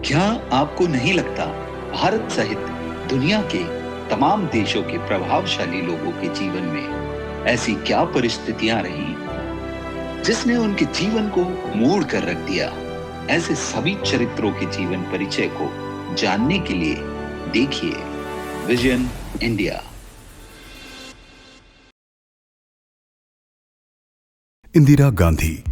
क्या आपको नहीं लगता भारत सहित दुनिया के तमाम देशों के प्रभावशाली लोगों के जीवन में ऐसी क्या परिस्थितियां रही जिसने उनके जीवन को मोड़ कर रख दिया? ऐसे सभी चरित्रों के जीवन परिचय को जानने के लिए देखिए विजन इंडिया। इंदिरा गांधी।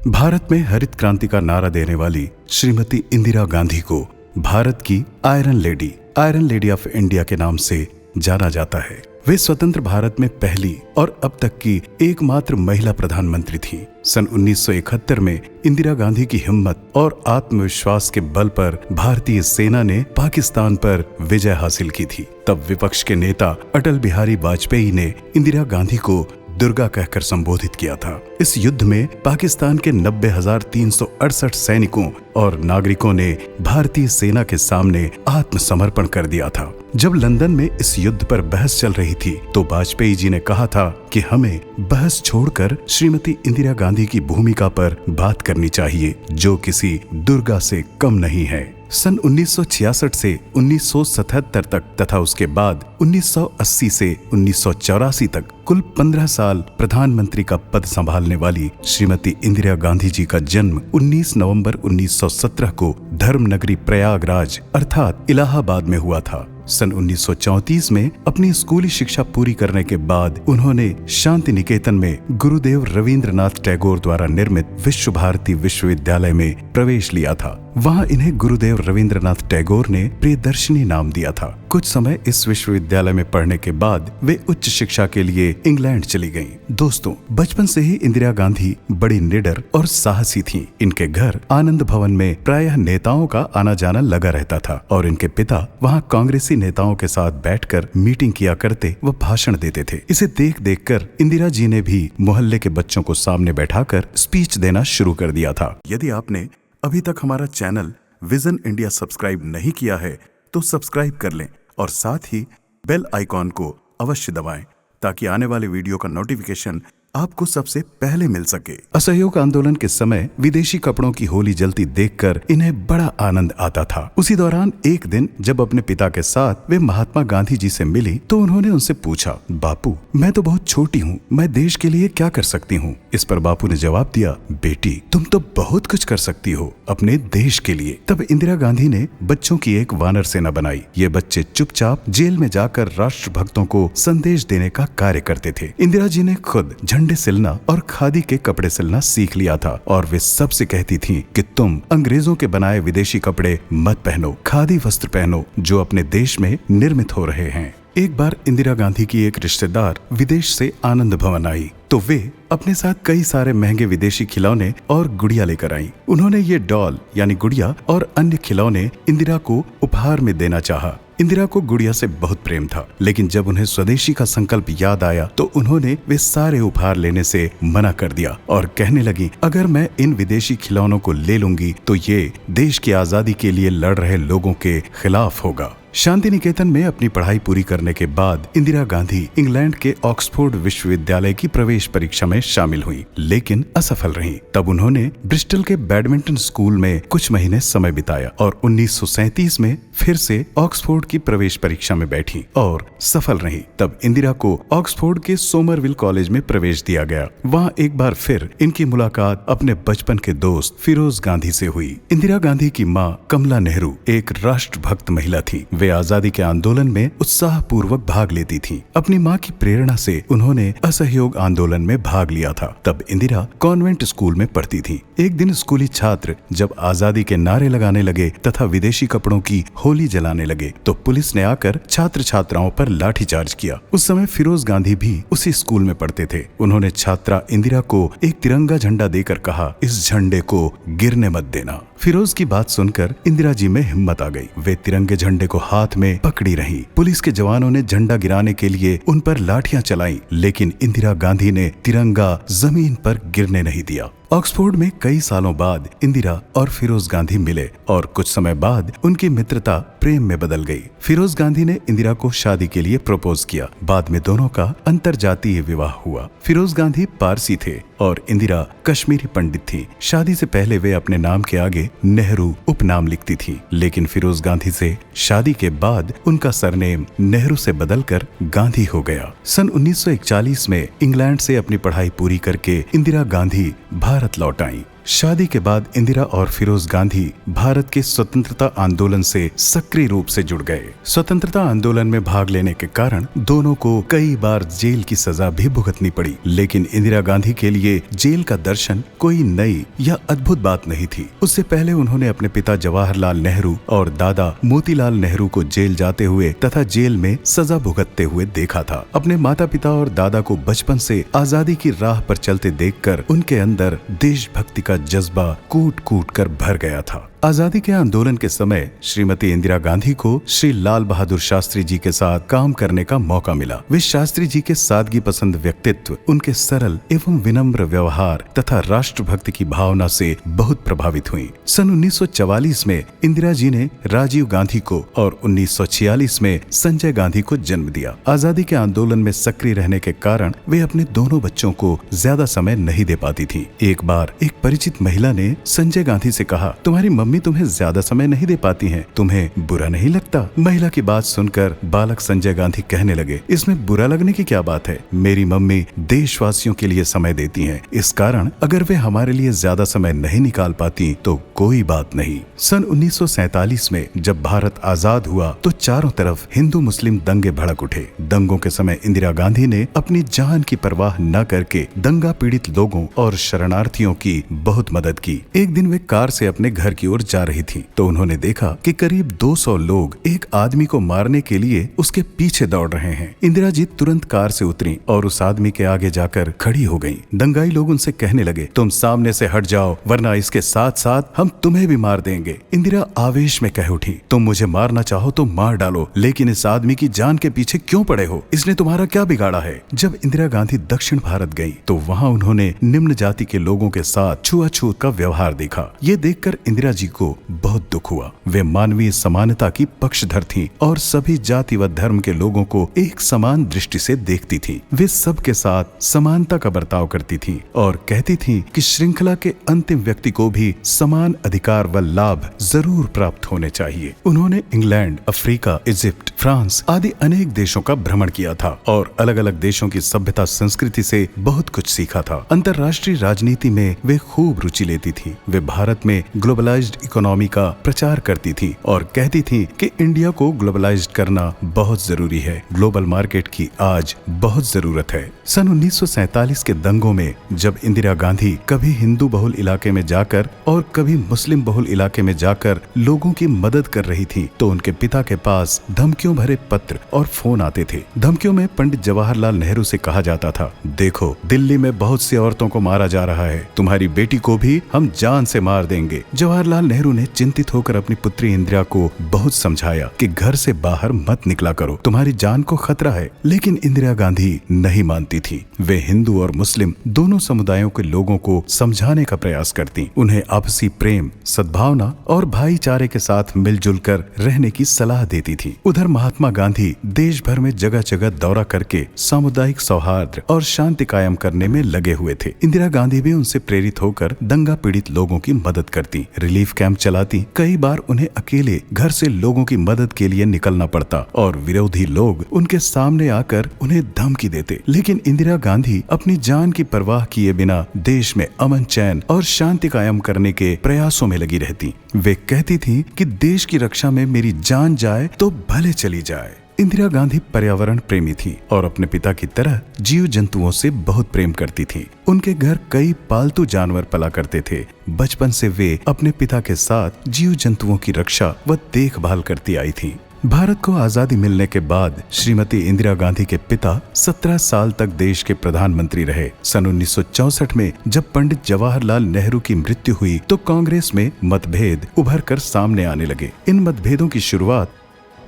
भारत में हरित क्रांति का नारा देने वाली श्रीमती इंदिरा गांधी को भारत की आयरन लेडी ऑफ इंडिया के नाम से जाना जाता है। वे स्वतंत्र भारत में पहली और अब तक की एकमात्र महिला प्रधानमंत्री थीं। सन 1971 में इंदिरा गांधी की हिम्मत और आत्मविश्वास के बल पर भारतीय सेना ने पाकिस्तान पर विजय हासिल की थी। तब विपक्ष के नेता अटल बिहारी वाजपेयी ने इंदिरा गांधी को दुर्गा कहकर संबोधित किया था। इस युद्ध में पाकिस्तान के 90,368 सैनिकों और नागरिकों ने भारतीय सेना के सामने आत्मसमर्पण कर दिया था। जब लंदन में इस युद्ध पर बहस चल रही थी तो वाजपेयी जी ने कहा था कि हमें बहस छोड़कर श्रीमती इंदिरा गांधी की भूमिका पर बात करनी चाहिए, जो किसी दुर्गा से कम नहीं है। सन 1966 से 1977 तक तथा उसके बाद 1980 से 1984 तक कुल 15 साल प्रधानमंत्री का पद संभालने वाली श्रीमती इंदिरा गांधी जी का जन्म 19 नवंबर 1917 को धर्मनगरी प्रयागराज अर्थात इलाहाबाद में हुआ था। सन 1934 में अपनी स्कूली शिक्षा पूरी करने के बाद उन्होंने शांति निकेतन में गुरुदेव रविंद्रनाथ टैगोर द्वारा निर्मित विश्व भारती विश्वविद्यालय में प्रवेश लिया था। वहां इन्हें गुरुदेव रविंद्रनाथ टैगोर ने प्रियदर्शिनी नाम दिया था। कुछ समय इस विश्वविद्यालय में पढ़ने के बाद वे उच्च शिक्षा के लिए इंग्लैंड चली गईं। दोस्तों, बचपन से ही इंदिरा गांधी बड़ी निडर और साहसी थीं। इनके घर आनंद भवन में प्रायः नेताओं का आना जाना लगा रहता था और इनके पिता वहां कांग्रेसी नेताओं के साथ बैठकर मीटिंग किया करते व भाषण देते थे। इसे देख देख कर इंदिरा जी ने भी मोहल्ले के बच्चों को सामने बैठाकर स्पीच देना शुरू कर दिया था। यदि आपने अभी तक हमारा चैनल विजन इंडिया सब्सक्राइब नहीं किया है तो सब्सक्राइब कर लें और साथ ही बेल आइकॉन को अवश्य दबाएं ताकि आने वाले वीडियो का नोटिफिकेशन आपको सबसे पहले मिल सके। असहयोग आंदोलन के समय विदेशी कपड़ों की होली जलती देखकर इन्हें बड़ा आनंद आता था। उसी दौरान एक दिन जब अपने पिता के साथ वे महात्मा गांधी जी से मिली तो उन्होंने उनसे पूछा, बापू, मैं तो बहुत छोटी हूँ, मैं देश के लिए क्या कर सकती हूँ? इस पर बापू ने जवाब दिया, बेटी, तुम तो बहुत कुछ कर सकती हो अपने देश के लिए। तब इंदिरा गांधी ने बच्चों की एक वानर सेना बनाई। ये बच्चे चुपचाप जेल में जाकर राष्ट्रभक्तों को संदेश देने का कार्य करते थे। इंदिरा जी ने खुद झंडे सिलना और खादी के कपड़े सिलना सीख लिया था और वे सबसे कहती थीं कि तुम अंग्रेजों के बनाए विदेशी कपड़े मत पहनो, खादी वस्त्र पहनो जो अपने देश में निर्मित हो रहे हैं। एक बार इंदिरा गांधी की एक रिश्तेदार विदेश से आनंद भवन आई तो वे अपने साथ कई सारे महंगे विदेशी खिलौने और गुड़िया लेकर आई। उन्होंने ये डॉल यानी गुड़िया और अन्य खिलौने इंदिरा को उपहार में देना चाहा। इंदिरा को गुड़िया से बहुत प्रेम था, लेकिन जब उन्हें स्वदेशी का संकल्प याद आया तो उन्होंने वे सारे उपहार लेने से मना कर दिया और कहने लगी, अगर मैं इन विदेशी खिलौनों को ले लूंगी तो ये देश की आजादी के लिए लड़ रहे लोगों के खिलाफ होगा। शांति निकेतन में अपनी पढ़ाई पूरी करने के बाद इंदिरा गांधी इंग्लैंड के ऑक्सफोर्ड विश्वविद्यालय की प्रवेश परीक्षा में शामिल हुई, लेकिन असफल रहीं। तब उन्होंने ब्रिस्टल के बैडमिंटन स्कूल में कुछ महीने समय बिताया और 1937 में फिर से ऑक्सफोर्ड की प्रवेश परीक्षा में बैठी और सफल रही। तब इंदिरा को ऑक्सफोर्ड के सोमरविल कॉलेज में प्रवेश दिया गया। वहाँ एक बार फिर इनकी मुलाकात अपने बचपन के दोस्त फिरोज गांधी से हुई। इंदिरा गांधी की माँ कमला नेहरू एक राष्ट्रभक्त महिला थी। वे आजादी के आंदोलन में उत्साह पूर्वक भाग लेती थीं। अपनी मां की प्रेरणा से उन्होंने असहयोग आंदोलन में भाग लिया था। तब इंदिरा कॉन्वेंट स्कूल में पढ़ती थी। एक दिन स्कूली छात्र जब आजादी के नारे लगाने लगे तथा विदेशी कपड़ों की होली जलाने लगे तो पुलिस ने आकर छात्र छात्राओं पर लाठीचार्ज किया। उस समय फिरोज गांधी भी उसी स्कूल में पढ़ते थे। उन्होंने छात्रा इंदिरा को एक तिरंगा झंडा देकर कहा, इस झंडे को गिरने मत देना। फिरोज की बात सुनकर इंदिरा जी में हिम्मत आ गई। वे तिरंगे झंडे को हाथ में पकड़ी रही। पुलिस के जवानों ने झंडा गिराने के लिए उन पर लाठियां चलाई, लेकिन इंदिरा गांधी ने तिरंगा जमीन पर गिरने नहीं दिया। ऑक्सफोर्ड में कई सालों बाद इंदिरा और फिरोज गांधी मिले और कुछ समय बाद उनकी मित्रता प्रेम में बदल गई। फिरोज गांधी ने इंदिरा को शादी के लिए प्रपोज किया। बाद में दोनों का अंतरजातीय विवाह हुआ। फिरोज गांधी पारसी थे और इंदिरा कश्मीरी पंडित थी। शादी से पहले वे अपने नाम के आगे नेहरू उपनाम लिखती थी, लेकिन फिरोज गांधी से शादी के बाद उनका सरनेम नेहरू से बदलकर गांधी हो गया। सन 1941 में इंग्लैंड से अपनी पढ़ाई पूरी करके इंदिरा गांधी भारत लौट आईं। शादी के बाद इंदिरा और फिरोज गांधी भारत के स्वतंत्रता आंदोलन से सक्रिय रूप से जुड़ गए। स्वतंत्रता आंदोलन में भाग लेने के कारण दोनों को कई बार जेल की सजा भी भुगतनी पड़ी, लेकिन इंदिरा गांधी के लिए जेल का दर्शन कोई नई या अद्भुत बात नहीं थी। उससे पहले उन्होंने अपने पिता जवाहरलाल नेहरू और दादा मोतीलाल नेहरू को जेल जाते हुए तथा जेल में सजा भुगतते हुए देखा था। अपने माता पिता और दादा को बचपन से आजादी की राह पर चलते देखकर उनके अंदर देशभक्ति का जज्बा कूट कूट कर भर गया था। आजादी के आंदोलन के समय श्रीमती इंदिरा गांधी को श्री लाल बहादुर शास्त्री जी के साथ काम करने का मौका मिला। वे शास्त्री जी के सादगी पसंद व्यक्तित्व, उनके सरल एवं विनम्र व्यवहार तथा राष्ट्रभक्ति की भावना से बहुत प्रभावित हुई। सन 1944 में इंदिरा जी ने राजीव गांधी को और 1946 में संजय गांधी को जन्म दिया। आजादी के आंदोलन में सक्रिय रहने के कारण वे अपने दोनों बच्चों को ज्यादा समय नहीं दे पाती थी। एक बार एक परिचित महिला ने संजय गांधी से कहा, तुम्हारी मम्मी तुम्हें ज्यादा समय नहीं दे पाती हैं, तुम्हें बुरा नहीं लगता? महिला की बात सुनकर बालक संजय गांधी कहने लगे, इसमें बुरा लगने की क्या बात है? मेरी मम्मी देशवासियों के लिए समय देती हैं, इस कारण अगर वे हमारे लिए ज्यादा समय नहीं निकाल पाती तो कोई बात नहीं। सन 1947 में जब भारत आजाद हुआ तो चारों तरफ हिंदू मुस्लिम दंगे भड़क उठे। दंगों के समय इंदिरा गांधी ने अपनी जान की परवाह न करके दंगा पीड़ित लोगों और शरणार्थियों की बहुत मदद की। एक दिन वे कार से अपने घर की ओर जा रही थी तो उन्होंने देखा कि करीब 200 लोग एक आदमी को मारने के लिए उसके पीछे दौड़ रहे हैं। इंदिरा जी तुरंत कार से उतरी और उस आदमी के आगे जाकर खड़ी हो गईं। दंगाई लोग उनसे कहने लगे, तुम सामने से हट जाओ वरना इसके साथ साथ हम तुम्हें भी मार देंगे। इंदिरा आवेश में कह उठी, तुम मुझे मारना चाहो तो मार डालो, लेकिन इस आदमी की जान के पीछे क्यों पड़े हो? इसने तुम्हारा क्या बिगाड़ा है? जब इंदिरा गांधी दक्षिण भारत गई तो वहाँ उन्होंने निम्न जाति के लोगों के साथ छुआछूत का व्यवहार देखा। ये देखकर इंदिरा जी को बहुत दुख हुआ। वे मानवीय समानता की पक्षधर थीं और सभी जाति व धर्म के लोगों को एक समान दृष्टि से देखती थीं। वे सबके साथ समानता का बर्ताव करती थीं और कहती थीं कि श्रृंखला के अंतिम व्यक्ति को भी समान अधिकार व लाभ जरूर प्राप्त होने चाहिए। उन्होंने इंग्लैंड, अफ्रीका, इजिप्ट, फ्रांस आदि अनेक देशों का भ्रमण किया था और अलग अलग देशों की सभ्यता संस्कृति से बहुत कुछ सीखा था। अंतर्राष्ट्रीय राजनीति में वे खूब रुचि लेती थी। वे भारत में ग्लोबलाइज्ड इकोनॉमी का प्रचार करती थी और कहती थी कि इंडिया को ग्लोबलाइज्ड करना बहुत जरूरी है। ग्लोबल मार्केट की आज बहुत जरूरत है। सन 1947 के दंगों में जब इंदिरा गांधी कभी हिंदू बहुल इलाके में जाकर और कभी मुस्लिम बहुल इलाके में जाकर लोगों की मदद कर रही थी तो उनके पिता के पास धमकियों भरे पत्र और फोन आते थे। धमकियों में पंडित जवाहरलाल नेहरू से कहा जाता था, देखो दिल्ली में बहुत सी औरतों को मारा जा रहा है, तुम्हारी बेटी को भी हम जान से मार देंगे। जवाहरलाल नेहरू ने चिंतित होकर अपनी पुत्री इंदिरा को बहुत समझाया कि घर से बाहर मत निकला करो, तुम्हारी जान को खतरा है। लेकिन इंदिरा गांधी नहीं मानती थी। वे हिंदू और मुस्लिम दोनों समुदायों के लोगों को समझाने का प्रयास करती, उन्हें आपसी प्रेम, सद्भावना और भाईचारे के साथ मिलजुल कर रहने की सलाह देती थी। उधर महात्मा गांधी देश भर में जगह जगह दौरा करके सामुदायिक सौहार्द और शांति कायम करने में लगे हुए थे। इंदिरा गांधी भी उनसे प्रेरित होकर दंगा पीड़ित लोगों की मदद करती, रिलीफ कैंप चलाती। कई बार उन्हें अकेले घर से लोगों की मदद के लिए निकलना पड़ता और विरोधी लोग उनके सामने आकर उन्हें धमकी देते, लेकिन इंदिरा गांधी अपनी जान की परवाह किए बिना देश में अमन, चैन और शांति कायम करने के प्रयासों में लगी रहती। वे कहती थी कि देश की रक्षा में मेरी जान जाए तो भले चली जाए। इंदिरा गांधी पर्यावरण प्रेमी थी और अपने पिता की तरह जीव जंतुओं से बहुत प्रेम करती थी। उनके घर कई पालतू जानवर पला करते थे। बचपन से वे अपने पिता के साथ जीव जंतुओं की रक्षा व देखभाल करती आई थी। भारत को आजादी मिलने के बाद श्रीमती इंदिरा गांधी के पिता 17 साल तक देश के प्रधानमंत्री रहे। सन 1964 में जब पंडित जवाहरलाल नेहरू की मृत्यु हुई तो कांग्रेस में मतभेद उभर कर सामने आने लगे। इन मतभेदों की शुरुआत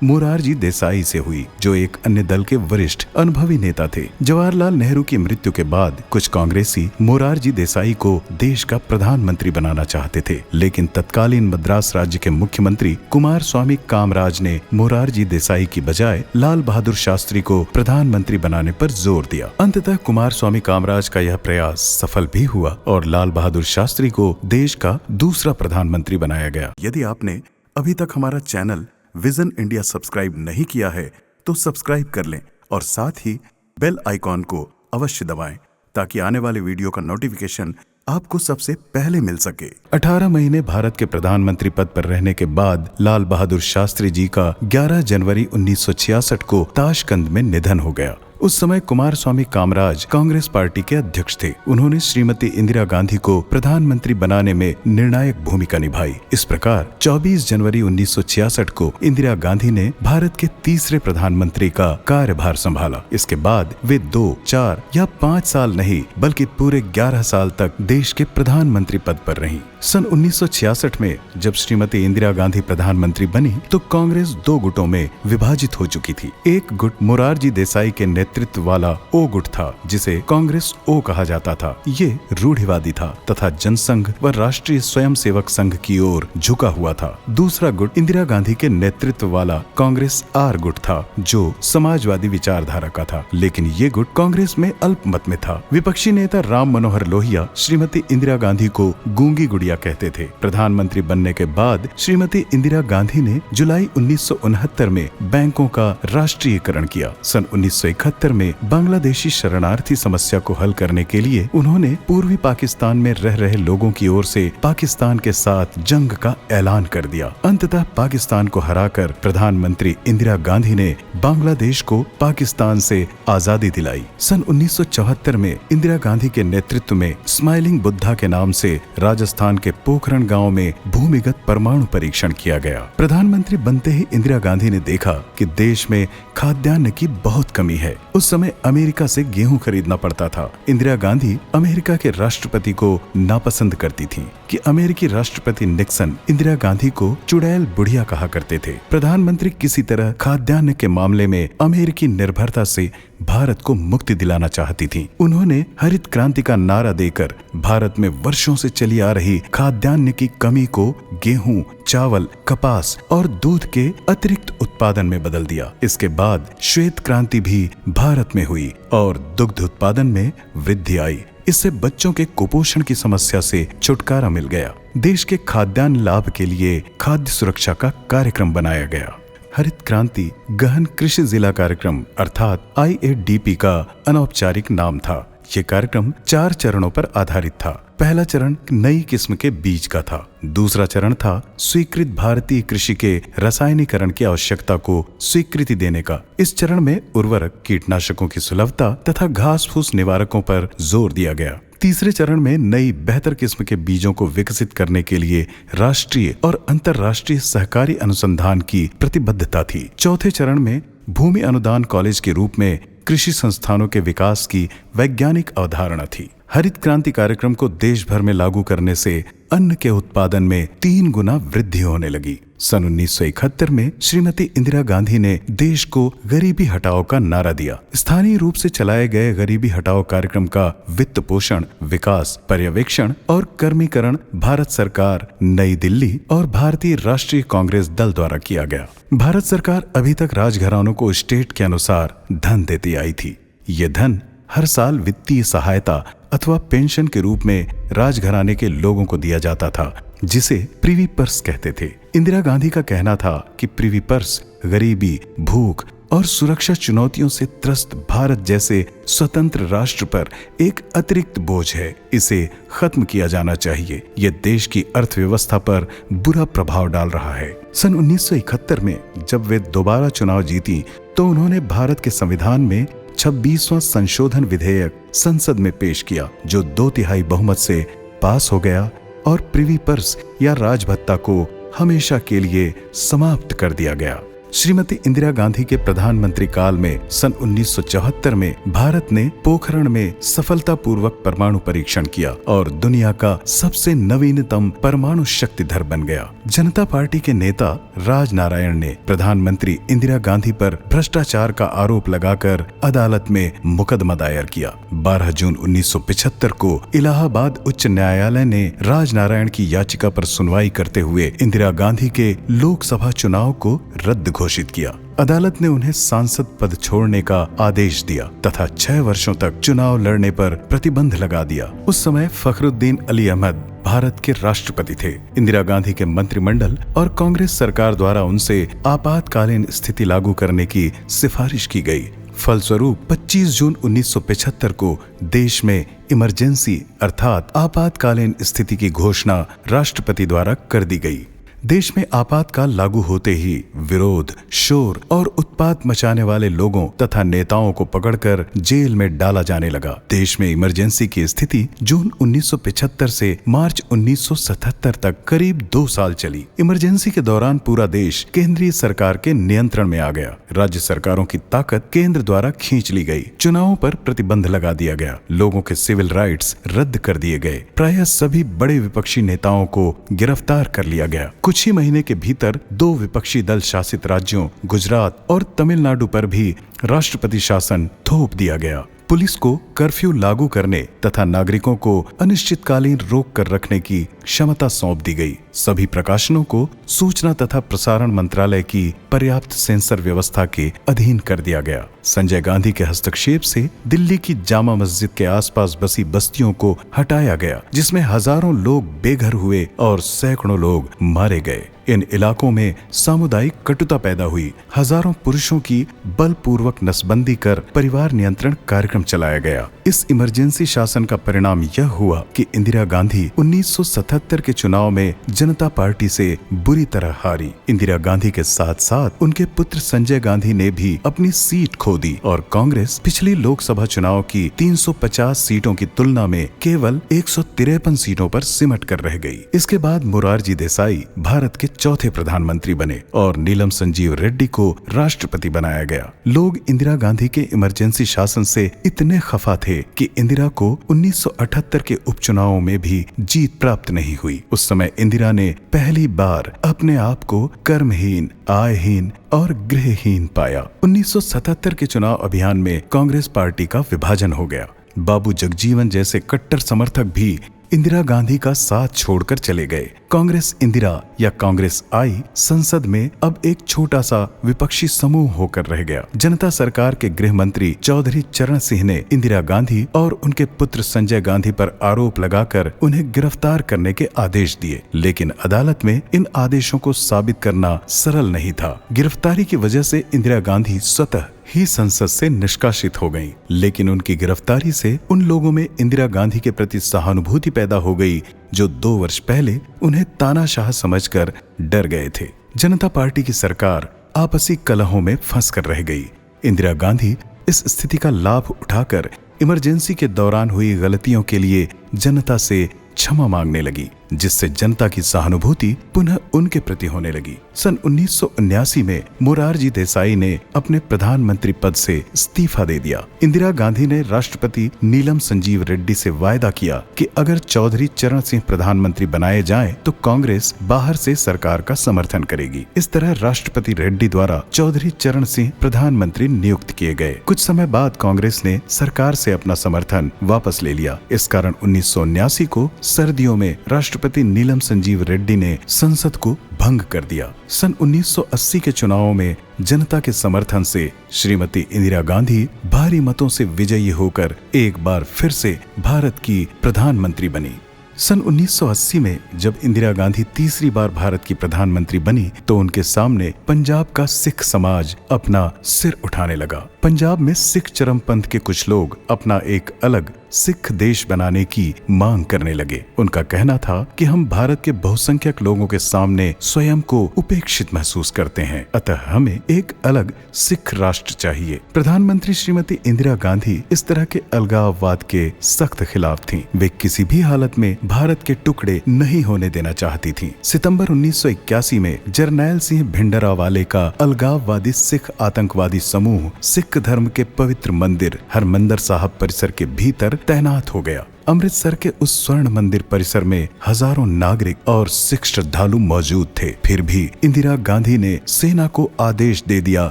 मोरारजी देसाई से हुई, जो एक अन्य दल के वरिष्ठ अनुभवी नेता थे। जवाहरलाल नेहरू की मृत्यु के बाद कुछ कांग्रेसी मोरारजी देसाई को देश का प्रधानमंत्री बनाना चाहते थे, लेकिन तत्कालीन मद्रास राज्य के मुख्यमंत्री कुमारस्वामी कामराज ने मोरारजी देसाई की बजाय लाल बहादुर शास्त्री को प्रधानमंत्री बनाने पर जोर दिया। अंततः कुमारस्वामी कामराज का यह प्रयास सफल भी हुआ और लाल बहादुर शास्त्री को देश का दूसरा प्रधानमंत्री बनाया गया। यदि आपने अभी तक हमारा चैनल विजन इंडिया सब्सक्राइब नहीं किया है तो सब्सक्राइब कर लें और साथ ही बेल आइकॉन को अवश्य दबाएं ताकि आने वाले वीडियो का नोटिफिकेशन आपको सबसे पहले मिल सके। 18 महीने भारत के प्रधानमंत्री पद पर रहने के बाद लाल बहादुर शास्त्री जी का 11 जनवरी 1966 को ताशकंद में निधन हो गया। उस समय कुमारस्वामी कामराज कांग्रेस पार्टी के अध्यक्ष थे। उन्होंने श्रीमती इंदिरा गांधी को प्रधानमंत्री बनाने में निर्णायक भूमिका निभाई। इस प्रकार 24 जनवरी 1966 को इंदिरा गांधी ने भारत के तीसरे प्रधानमंत्री का कार्यभार संभाला। इसके बाद वे 2, 4 या 5 साल नहीं बल्कि पूरे 11 साल तक देश के प्रधानमंत्री पद पर रहीं। सन 1966 में जब श्रीमती इंदिरा गांधी प्रधानमंत्री बनी तो कांग्रेस 2 गुटों में विभाजित हो चुकी थी। एक गुट मोरारजी देसाई के नेतृत्व वाला ओ गुट था, जिसे कांग्रेस ओ कहा जाता था। ये रूढ़िवादी था तथा जनसंघ व राष्ट्रीय स्वयंसेवक संघ की ओर झुका हुआ था। दूसरा गुट इंदिरा गांधी के नेतृत्व वाला कांग्रेस आर गुट था, जो समाजवादी विचारधारा का था, लेकिन ये गुट कांग्रेस में अल्पमत में था। विपक्षी नेता राम मनोहर लोहिया श्रीमती इंदिरा गांधी को गूंगी गुड़िया कहते थे। प्रधानमंत्री बनने के बाद श्रीमती इंदिरा गांधी ने जुलाई 1969 में बैंकों का राष्ट्रीयकरण किया। सन 1971 में बांग्लादेशी शरणार्थी समस्या को हल करने के लिए उन्होंने पूर्वी पाकिस्तान में रह रहे लोगों की ओर से पाकिस्तान के साथ जंग का ऐलान कर दिया। अंततः पाकिस्तान को हराकर प्रधानमंत्री इंदिरा गांधी ने बांग्लादेश को पाकिस्तान से आजादी दिलाई। सन 1974 में इंदिरा गांधी के नेतृत्व में स्माइलिंग बुद्धा के नाम से राजस्थान के पोखरण गांव में भूमिगत परमाणु परीक्षण किया गया। प्रधानमंत्री बनते ही इंदिरा गांधी ने देखा कि देश में खाद्यान्न की बहुत कमी है। उस समय अमेरिका से गेहूं खरीदना पड़ता था। इंदिरा गांधी अमेरिका के राष्ट्रपति को नापसंद करती थीं कि अमेरिकी राष्ट्रपति निक्सन इंदिरा गांधी को चुड़ैल बुढ़िया कहा करते थे। प्रधानमंत्री किसी तरह खाद्यान्न के मामले में अमेरिकी निर्भरता से भारत को मुक्ति दिलाना चाहती थी। उन्होंने हरित क्रांति का नारा देकर भारत में वर्षों से चली आ रही खाद्यान्न की कमी को गेहूं, चावल, कपास और दूध के अतिरिक्त उत्पादन में बदल दिया। इसके बाद श्वेत क्रांति भी भारत में हुई और दुग्ध उत्पादन में वृद्धि आई। इससे बच्चों के कुपोषण की समस्या से छुटकारा मिल गया। देश के खाद्यान्न लाभ के लिए खाद्य सुरक्षा का कार्यक्रम बनाया गया। हरित क्रांति गहन कृषि जिला कार्यक्रम अर्थात IADP का अनौपचारिक नाम था। ये कार्यक्रम 4 चरणों पर आधारित था। पहला चरण नई किस्म के बीज का था। दूसरा चरण था स्वीकृत भारतीय कृषि के रसायनीकरण की आवश्यकता को स्वीकृति देने का। इस चरण में उर्वरक, कीटनाशकों की सुलभता तथा घास फूस निवारकों पर जोर दिया गया। तीसरे चरण में नई बेहतर किस्म के बीजों को विकसित करने के लिए राष्ट्रीय और अंतर्राष्ट्रीय सहकारी अनुसंधान की प्रतिबद्धता थी। चौथे चरण में भूमि अनुदान कॉलेज के रूप में कृषि संस्थानों के विकास की वैज्ञानिक अवधारणा थी। हरित क्रांति कार्यक्रम को देश भर में लागू करने से अन्न के उत्पादन में 3 गुना वृद्धि होने लगी। सन 1971 में श्रीमती इंदिरा गांधी ने देश को गरीबी हटाओ का नारा दिया। स्थानीय रूप से चलाए गए गरीबी हटाओ कार्यक्रम का वित्त पोषण, विकास, पर्यवेक्षण और कर्मीकरण भारत सरकार, नई दिल्ली और भारतीय राष्ट्रीय कांग्रेस दल द्वारा किया गया। भारत सरकार अभी तक राजघरानों को स्टेट के अनुसार धन देती आई थी। ये धन हर साल वित्तीय सहायता अथवा पेंशन के रूप में राजघराने के लोगों को दिया जाता था, जिसे प्रिवी पर्स कहते थे। इंदिरा गांधी का कहना था कि प्रिवी पर्स गरीबी, भूख और सुरक्षा चुनौतियों से त्रस्त भारत जैसे स्वतंत्र राष्ट्र पर एक अतिरिक्त बोझ है। इसे खत्म किया जाना चाहिए। यह देश की अर्थव्यवस्था पर बुरा प्रभाव डाल रहा है। सन 1971 में जब वे दोबारा चुनाव जीती तो उन्होंने भारत के संविधान में 26वां संशोधन विधेयक संसद में पेश किया, जो 2/3 बहुमत से पास हो गया और प्रिवी पर्स या राजभत्ता को हमेशा के लिए समाप्त कर दिया गया। श्रीमती इंदिरा गांधी के प्रधानमंत्री काल में सन 1974 में भारत ने पोखरण में सफलतापूर्वक परमाणु परीक्षण किया और दुनिया का सबसे नवीनतम परमाणु शक्तिधर बन गया। जनता पार्टी के नेता राजनारायण ने प्रधानमंत्री इंदिरा गांधी पर भ्रष्टाचार का आरोप लगाकर अदालत में मुकदमा दायर किया। 12 जून 1975 को इलाहाबाद उच्च न्यायालय ने राजनारायण की याचिका पर सुनवाई करते हुए इंदिरा गांधी के लोकसभा चुनाव को रद्द घोषित किया। अदालत ने उन्हें सांसद पद छोड़ने का आदेश दिया तथा 6 वर्षों तक चुनाव लड़ने पर प्रतिबंध लगा दिया। उस समय फखरुद्दीन अली अहमद भारत के राष्ट्रपति थे। इंदिरा गांधी के मंत्रिमंडल और कांग्रेस सरकार द्वारा उनसे आपातकालीन स्थिति लागू करने की सिफारिश की गई। फलस्वरूप 25 जून 1975 को देश में इमरजेंसी अर्थात आपातकालीन स्थिति की घोषणा राष्ट्रपति द्वारा कर दी गई। देश में आपातकाल लागू होते ही विरोध, शोर और उत्पात मचाने वाले लोगों तथा नेताओं को पकड़कर जेल में डाला जाने लगा। देश में इमरजेंसी की स्थिति जून 1975 से मार्च 1977 तक करीब 2 साल चली। इमरजेंसी के दौरान पूरा देश केंद्रीय सरकार के नियंत्रण में आ गया। राज्य सरकारों की ताकत केंद्र द्वारा खींच ली गई। चुनावों पर प्रतिबंध लगा दिया गया। लोगों के सिविल राइट्स रद्द कर दिए गए। प्रायः सभी बड़े विपक्षी नेताओं को गिरफ्तार कर लिया गया। कुछ ही महीने के भीतर 2 विपक्षी दल शासित राज्यों गुजरात और तमिलनाडु पर भी राष्ट्रपति शासन थोप दिया गया। पुलिस को कर्फ्यू लागू करने तथा नागरिकों को अनिश्चितकालीन रोक कर रखने की क्षमता सौंप दी गई। सभी प्रकाशनों को सूचना तथा प्रसारण मंत्रालय की पर्याप्त सेंसर व्यवस्था के अधीन कर दिया गया। संजय गांधी के हस्तक्षेप से दिल्ली की जामा मस्जिद के आसपास बसी बस्तियों को हटाया गया, जिसमें हजारों लोग बेघर हुए और सैकड़ों लोग मारे गए। इन इलाकों में सामुदायिक कटुता पैदा हुई। हजारों पुरुषों की बलपूर्वक नसबंदी कर परिवार नियंत्रण कार्यक्रम चलाया गया। इस इमरजेंसी शासन का परिणाम यह हुआ कि इंदिरा गांधी 1977 के चुनाव में जनता पार्टी से बुरी तरह हारी। इंदिरा गांधी के साथ साथ उनके पुत्र संजय गांधी ने भी अपनी सीट खो दी और कांग्रेस पिछली लोकसभा चुनाव की 350 सीटों की तुलना में केवल 153 सीटों पर सिमट कर रह गई। इसके बाद मोरारजी देसाई भारत के चौथे प्रधानमंत्री बने और नीलम संजीव रेड्डी को राष्ट्रपति बनाया गया। लोग इंदिरा गांधी के इमरजेंसी शासन से इतने खफा थे कि इंदिरा को 1978 के उपचुनावों में भी जीत प्राप्त नहीं हुई। उस समय इंदिरा ने पहली बार अपने आप को कर्महीन, आयहीन और गृहहीन पाया। 1977 के चुनाव अभियान में कांग्रेस पार्टी का विभाजन हो गया। बाबू जगजीवन जैसे कट्टर समर्थक भी इंदिरा गांधी का साथ छोड़कर चले गए। कांग्रेस इंदिरा या कांग्रेस आई संसद में अब एक छोटा सा विपक्षी समूह होकर रह गया। जनता सरकार के गृह मंत्री चौधरी चरण सिंह ने इंदिरा गांधी और उनके पुत्र संजय गांधी पर आरोप लगाकर उन्हें गिरफ्तार करने के आदेश दिए, लेकिन अदालत में इन आदेशों को साबित करना सरल नहीं था। गिरफ्तारी की वजह से इंदिरा गांधी स्वतः ही संसद से निष्कासित हो गईं, लेकिन उनकी गिरफ्तारी से उन लोगों में इंदिरा गांधी के प्रति सहानुभूति पैदा हो गई जो 2 वर्ष पहले उन्हें तानाशाह समझकर डर गए थे। जनता पार्टी की सरकार आपसी कलहों में फंस कर रह गई। इंदिरा गांधी इस स्थिति का लाभ उठाकर इमरजेंसी के दौरान हुई गलतियों के लिए जनता से क्षमा मांगने लगी, जिससे जनता की सहानुभूति पुनः उनके प्रति होने लगी। सन 1979 में मोरारजी देसाई ने अपने प्रधानमंत्री पद से इस्तीफा दे दिया। इंदिरा गांधी ने राष्ट्रपति नीलम संजीव रेड्डी से वायदा किया कि अगर चौधरी चरण सिंह प्रधानमंत्री बनाए जाएं, तो कांग्रेस बाहर से सरकार का समर्थन करेगी। इस तरह राष्ट्रपति रेड्डी द्वारा चौधरी चरण सिंह प्रधानमंत्री नियुक्त किए गए। कुछ समय बाद कांग्रेस ने सरकार से अपना समर्थन वापस ले लिया। इस कारण 1979 को सर्दियों में राष्ट्रपति नीलम संजीव रेड्डी ने संसद को भंग कर दिया। सन 1980 के चुनावों में जनता के समर्थन से श्रीमती इंदिरा गांधी भारी मतों से विजयी होकर एक बार फिर से भारत की प्रधानमंत्री बनी। सन 1980 में जब इंदिरा गांधी तीसरी बार भारत की प्रधानमंत्री बनी तो उनके सामने पंजाब का सिख समाज अपना सिर उठाने लगा। पंजाब में सिख चरमपंथ के कुछ लोग अपना एक अलग सिख देश बनाने की मांग करने लगे। उनका कहना था कि हम भारत के बहुसंख्यक लोगों के सामने स्वयं को उपेक्षित महसूस करते हैं, अतः हमें एक अलग सिख राष्ट्र चाहिए। प्रधानमंत्री श्रीमती इंदिरा गांधी इस तरह के अलगाववाद के सख्त खिलाफ थीं। वे किसी भी हालत में भारत के टुकड़े नहीं होने देना चाहती थीं। सितंबर 1981 में जरनैल सिंह भिंडरावाले का अलगाववादी सिख आतंकवादी समूह सिख धर्म के पवित्र मंदिर हरमंदिर साहब परिसर के भीतर तैनात हो गया। अमृतसर के उस स्वर्ण मंदिर परिसर में हजारों नागरिक और सिख श्रद्धालु मौजूद थे। फिर भी इंदिरा गांधी ने सेना को आदेश दे दिया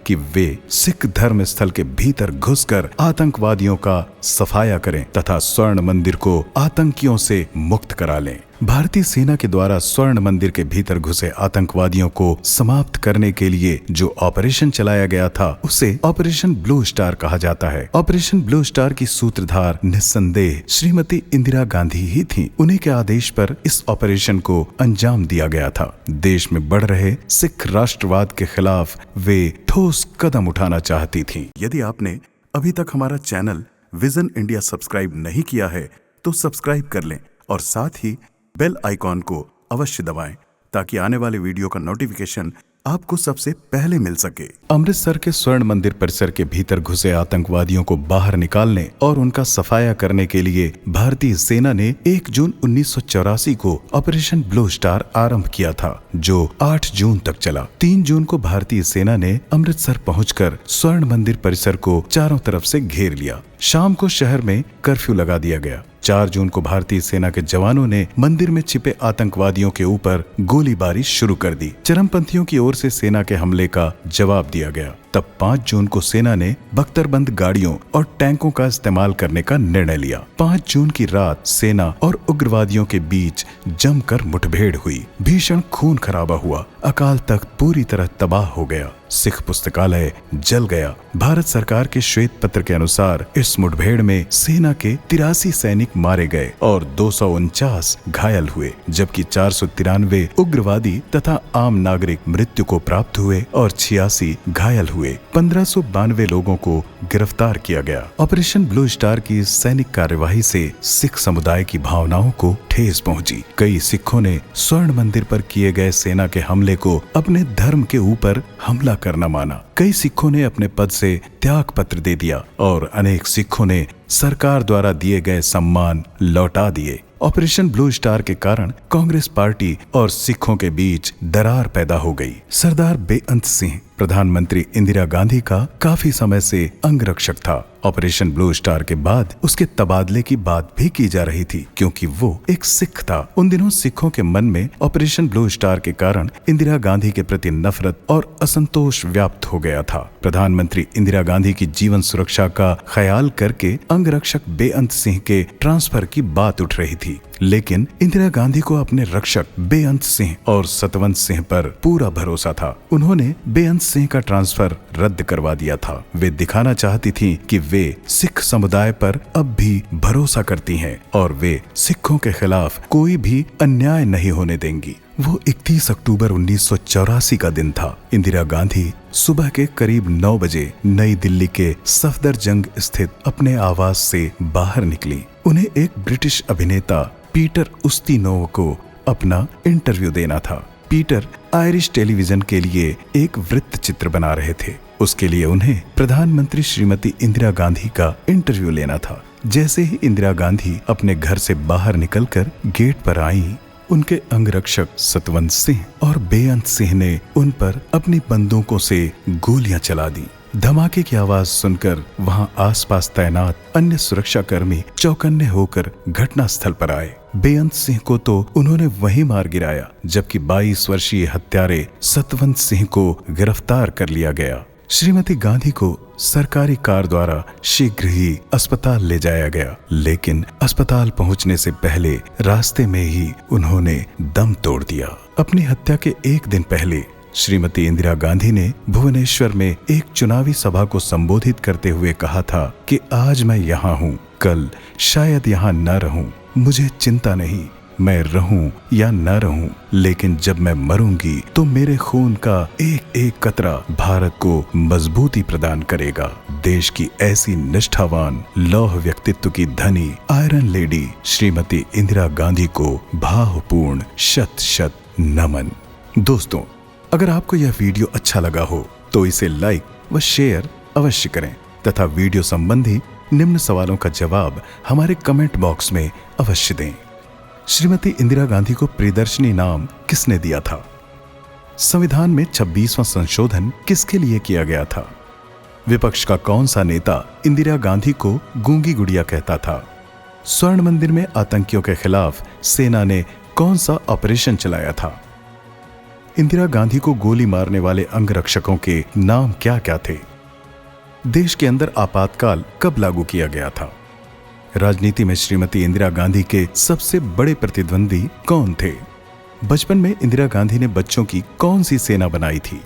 कि वे सिख धर्म स्थल के भीतर घुसकर आतंकवादियों का सफाया करें तथा स्वर्ण मंदिर को आतंकियों से मुक्त करा लें। भारतीय सेना के द्वारा स्वर्ण मंदिर के भीतर घुसे आतंकवादियों को समाप्त करने के लिए जो ऑपरेशन चलाया गया था उसे ऑपरेशन ब्लू स्टार कहा जाता है। ऑपरेशन ब्लू स्टार की सूत्रधार निस्संदेह श्रीमती इंदिरा गांधी ही थीं। उन्हीं के आदेश पर इस ऑपरेशन को अंजाम दिया गया था। देश में बढ़ रहे सिख राष्ट्रवाद के खिलाफ वे ठोस कदम उठाना चाहती थीं। यदि आपने अभी तक हमारा चैनल विजन इंडिया सब्सक्राइब नहीं किया है तो सब्सक्राइब कर लें और साथ ही बेल आइकॉन को अवश्य दबाएं ताकि आने वाले वीडियो का नोटिफिकेशन आपको सबसे पहले मिल सके। अमृतसर के स्वर्ण मंदिर परिसर के भीतर घुसे आतंकवादियों को बाहर निकालने और उनका सफाया करने के लिए भारतीय सेना ने 1 जून 1984 को ऑपरेशन ब्लू स्टार आरंभ किया था, जो 8 जून तक चला। 3 जून को भारतीय सेना ने अमृतसर पहुंचकर स्वर्ण मंदिर परिसर को चारों तरफ से घेर लिया। शाम को शहर में कर्फ्यू लगा दिया गया। 4 जून को भारतीय सेना के जवानों ने मंदिर में छिपे आतंकवादियों के ऊपर गोलीबारी शुरू कर दी। चरमपंथियों की ओर से सेना के हमले का जवाब दिया गया। तब 5 जून को सेना ने बख्तरबंद गाड़ियों और टैंकों का इस्तेमाल करने का निर्णय लिया। 5 जून की रात सेना और उग्रवादियों के बीच जमकर मुठभेड़ हुई। भीषण खून खराबा हुआ। अकाल तख्त पूरी तरह तबाह हो गया। सिख पुस्तकालय जल गया। भारत सरकार के श्वेत पत्र के अनुसार इस मुठभेड़ में सेना के 83 सैनिक मारे गए और 249 घायल हुए, जबकि 493 उग्रवादी तथा आम नागरिक मृत्यु को प्राप्त हुए और 86 घायल हुए। 1592 लोगों को गिरफ्तार किया गया। ऑपरेशन ब्लू स्टार की सैनिक कार्यवाही से सिख समुदाय की भावनाओं को ठेस पहुंची। कई सिखों ने स्वर्ण मंदिर पर किए गए सेना के हमले को अपने धर्म के ऊपर हमला करना माना। कई सिखों ने अपने पद से त्याग पत्र दे दिया और अनेक सिखों ने सरकार द्वारा दिए गए सम्मान लौटा दिए। ऑपरेशन ब्लू स्टार के कारण कांग्रेस पार्टी और सिखों के बीच दरार पैदा हो गई। सरदार बेअंत सिंह प्रधानमंत्री इंदिरा गांधी का काफी समय से अंगरक्षक था। ऑपरेशन ब्लू स्टार के बाद उसके तबादले की बात भी की जा रही थी, क्योंकि वो एक सिख था। उन दिनों सिखों के मन में ऑपरेशन ब्लू स्टार के कारण इंदिरा गांधी के प्रति नफरत और असंतोष व्याप्त हो गया था। प्रधानमंत्री इंदिरा गांधी की जीवन सुरक्षा का ख्याल करके अंगरक्षक बेअंत सिंह के ट्रांसफर की बात उठ रही थी, लेकिन इंदिरा गांधी को अपने रक्षक बेअंत सिंह और सतवंत सिंह पर पूरा भरोसा था। उन्होंने बेअंत सिंह का ट्रांसफर रद्द करवा दिया था। वे दिखाना चाहती थीं कि वे सिख समुदाय पर अब भी भरोसा करती हैं और वे सिखों के खिलाफ कोई भी अन्याय नहीं होने देंगी। वो 31 अक्टूबर 1984 का दिन था। इंदिरा गांधी सुबह के करीब 9 बजे नई दिल्ली के सफदरजंग स्थित अपने आवास से बाहर निकली। उन्हें एक ब्रिटिश अभिनेता पीटर उस्तिनोव को अपना इंटरव्यू देना था। पीटर आयरिश टेलीविजन के लिए एक वृत्त चित्र बना रहे थे। उसके लिए उन्हें प्रधानमंत्री श्रीमती इंदिरा गांधी का इंटरव्यू लेना था। जैसे ही इंदिरा गांधी अपने घर से बाहर निकलकर गेट पर आईं, उनके अंगरक्षक सतवंत सिंह और बेअंत सिंह ने उन पर अपनी बंदूकों से गोलियां चला दी। धमाके की आवाज सुनकर वहां आसपास तैनात अन्य सुरक्षाकर्मी चौकन्ने होकर घटनास्थल पर आए। बेअंत सिंह को तो उन्होंने वहीं मार गिराया, जबकि 22 वर्षीय हत्यारे सतवंत सिंह को गिरफ्तार कर लिया गया। श्रीमती गांधी को सरकारी कार द्वारा शीघ्र ही अस्पताल ले जाया गया, लेकिन अस्पताल पहुंचने से पहले रास्ते में ही उन्होंने दम तोड़ दिया। अपनी हत्या के एक दिन पहले श्रीमती इंदिरा गांधी ने भुवनेश्वर में एक चुनावी सभा को संबोधित करते हुए कहा था कि आज मैं यहाँ हूँ, कल शायद यहाँ न रहूं, मुझे चिंता नहीं, मैं रहूं या न रहूं, लेकिन जब मैं मरूंगी तो मेरे खून का एक एक कतरा भारत को मजबूती प्रदान करेगा। देश की ऐसी निष्ठावान लौह व्यक्तित्व की धनी आयरन लेडी श्रीमती इंदिरा गांधी को भावपूर्ण शत शत नमन। दोस्तों, अगर आपको यह वीडियो अच्छा लगा हो तो इसे लाइक व शेयर अवश्य करें तथा वीडियो संबंधी निम्न सवालों का जवाब हमारे कमेंट बॉक्स में अवश्य दें। श्रीमती इंदिरा गांधी को प्रियदर्शिनी नाम किसने दिया था? संविधान में 26वां संशोधन किसके लिए किया गया था? विपक्ष का कौन सा नेता इंदिरा गांधी को गूंगी गुड़िया कहता था? स्वर्ण मंदिर में आतंकियों के खिलाफ सेना ने कौन सा ऑपरेशन चलाया था? इंदिरा गांधी को गोली मारने वाले अंगरक्षकों के नाम क्या क्या थे? देश के अंदर आपातकाल कब लागू किया गया था? राजनीति में श्रीमती इंदिरा गांधी के सबसे बड़े प्रतिद्वंदी कौन थे? बचपन में इंदिरा गांधी ने बच्चों की कौन सी सेना बनाई थी?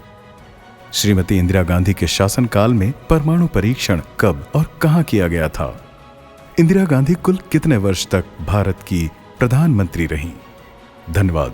श्रीमती इंदिरा गांधी के शासनकाल में परमाणु परीक्षण कब और कहां किया गया था? इंदिरा गांधी कुल कितने वर्ष तक भारत की प्रधानमंत्री रहीं? धन्यवाद।